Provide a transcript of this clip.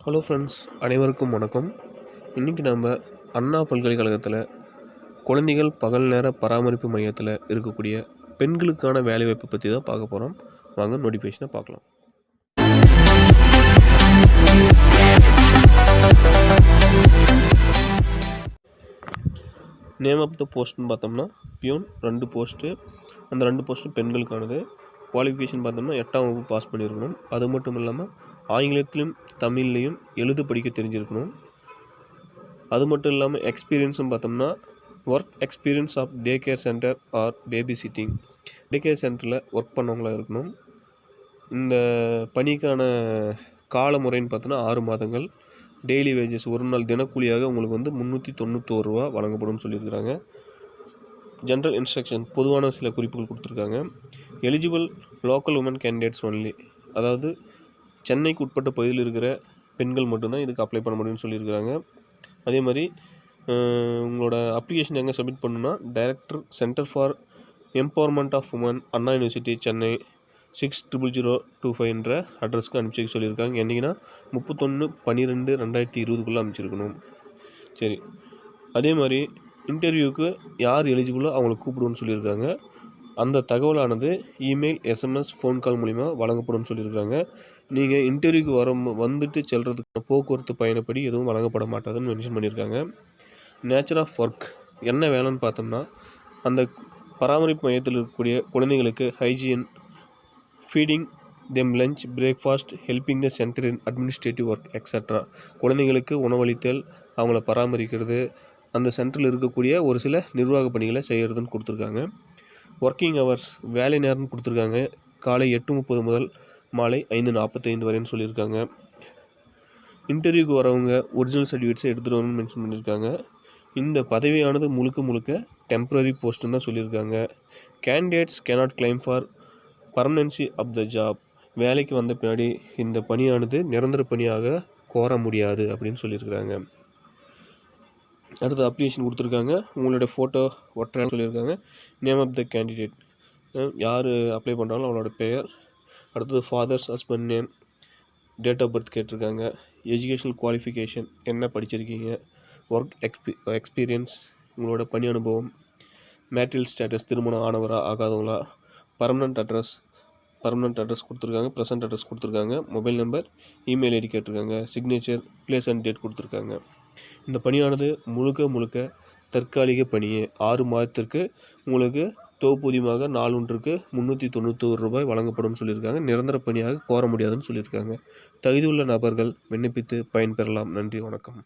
Hello friends, அனைவருக்கும் வணக்கம். இன்றைக்கி நம்ம அண்ணா பல்கலைக்கழகத்தில் குழந்தைகள் பகல் நேர பராமரிப்பு மையத்தில் இருக்கக்கூடிய பெண்களுக்கான வேலைவாய்ப்பை பற்றி தான் பார்க்க போகிறோம். வாங்க நோட்டிஃபிகேஷனை பார்க்கலாம். நேம் ஆஃப் த போஸ்ட்னு பார்த்தோம்னா பியூன் 2 போஸ்ட்டு. அந்த 2 போஸ்ட்டும் பெண்களுக்கானது. குவாலிஃபிகேஷன் பார்த்தோம்னா 8ஆம் வகுப்பு பாஸ் பண்ணியிருக்கணும். அது மட்டும் இல்லாமல் ஆங்கிலத்திலும் தமிழ்லையும் எழுத படிக்க தெரிஞ்சிருக்கணும். அது மட்டும் இல்லாமல் எக்ஸ்பீரியன்ஸும் பார்த்தோம்னா work experience of day care center or baby sitting, day care சென்டரில் ஒர்க் பண்ணவங்களாக இருக்கணும். இந்த பணிக்கான கால முறைன்னு பார்த்தோன்னா 6 மாதங்கள். டெய்லி வேஜஸ் ஒரு நாள் தினக்கூலியாக உங்களுக்கு 391 ரூபா வழங்கப்படும் சொல்லியிருக்கிறாங்க. ஜென்ரல் இன்ஸ்ட்ரக்ஷன் பொதுவான சில குறிப்புகள் கொடுத்துருக்காங்க. Eligible local women candidates only, அதாவது சென்னைக்கு உட்பட்ட பகுதியில் இருக்கிற பெண்கள் மட்டும்தான் இதுக்கு அப்ளை பண்ண முடியும்னு சொல்லியிருக்கிறாங்க. அதே மாதிரி உங்களோட அப்ளிகேஷன் எங்கே சப்மிட் பண்ணணும்னா director center for empowerment of women, Anna university, Chennai 600025 என்ற அட்ரஸ்க்கு அனுப்பிச்சி சொல்லியிருக்காங்க. என்றைக்குன்னா 31/12/2020 அனுப்பிச்சிருக்கணும். சரி, அதே மாதிரி இன்டர்வியூவுக்கு யார் எலிஜிபிளோ அவங்கள கூப்பிடுவோன்னு சொல்லியிருக்காங்க. அந்த தகவலானது இமெயில், எஸ்எம்எஸ், ஃபோன் கால் மூலிமா வழங்கப்படும் சொல்லியிருக்காங்க. நீங்கள் இன்டர்வியூக்கு வந்துட்டு செல்கிறதுக்கு போக்குவரத்து பயணப்படி எதுவும் வழங்கப்பட மாட்டாதுன்னு மென்ஷன் பண்ணியிருக்காங்க. நேச்சர் ஆஃப் ஒர்க் என்ன வேலைன்னு பார்த்தோம்னா அந்த பராமரிப்பு மையத்தில் இருக்கக்கூடிய குழந்தைங்களுக்கு hygiene, feeding them lunch, breakfast, helping the centre in administrative work extra. குழந்தைங்களுக்கு உணவளித்தல், அவங்கள பராமரிக்கிறது, அந்த சென்டரில் இருக்கக்கூடிய ஒரு சில நிர்வாக பணிகளை செய்கிறதுன்னு கொடுத்துருக்காங்க. ஒர்க்கிங் ஹவர்ஸ் வேலை நேரம்னு கொடுத்துருக்காங்க. காலை 8:30 முதல் மாலை 5:45 வரைன்னு சொல்லியிருக்காங்க. இன்டர்வியூக்கு வரவங்க ஒரிஜினல் சர்டிஃபிகேட்ஸை எடுத்துகிட்டு வரணும்னு மென்ஷன் பண்ணியிருக்காங்க. இந்த பதவியானது முழுக்க டெம்ப்ரரி போஸ்ட்டுன்னு தான் சொல்லியிருக்காங்க. Candidates cannot claim for permanency of the job. வேலைக்கு வந்த பின்னாடி இந்த பணியானது நிரந்தர பணியாக கோர முடியாது அப்படின்னு சொல்லியிருக்கிறாங்க. அடுத்து அப்ளிகேஷன் கொடுத்துருக்காங்க. உங்களோட ஃபோட்டோ ஒட்டுறான்னு சொல்லியிருக்காங்க. நேம் ஆஃப் த கேண்டிடேட், யார் அப்ளை பண்ணுறாங்களோ அவங்களோட பெயர். அடுத்தது father's husband name, date of birth கேட்டிருக்காங்க. எஜுகேஷனல் குவாலிஃபிகேஷன் என்ன படிச்சிருக்கீங்க, ஒர்க் எக்ஸ்பீரியன்ஸ் உங்களோட பணி அனுபவம், மேரிட்டல் ஸ்டேட்டஸ் திருமணம் ஆனவரா ஆகாதவங்களா, பர்மனண்ட் அட்ரஸ் கொடுத்துருக்காங்க, ப்ரெசன்ட் அட்ரஸ் கொடுத்துருக்காங்க, மொபைல் நம்பர், இமெயில் ஐடி கேட்டிருக்காங்க, சிக்னேச்சர், பிளேஸ் அண்ட் டேட் கொடுத்துருக்காங்க. இந்த பணியானது முழுக்க தற்காலிக பணியே. 6 மாதத்திற்கு உங்களுக்கு தொகுப்பூதியமாக நாள் ஒன்றுக்கு 391 ரூபாய் வழங்கப்படும் சொல்லியிருக்காங்க. நிரந்தர பணியாக கோர முடியாதுன்னு சொல்லியிருக்காங்க. தகுதியுள்ள நபர்கள் விண்ணப்பித்து பயன்பெறலாம். நன்றி, வணக்கம்.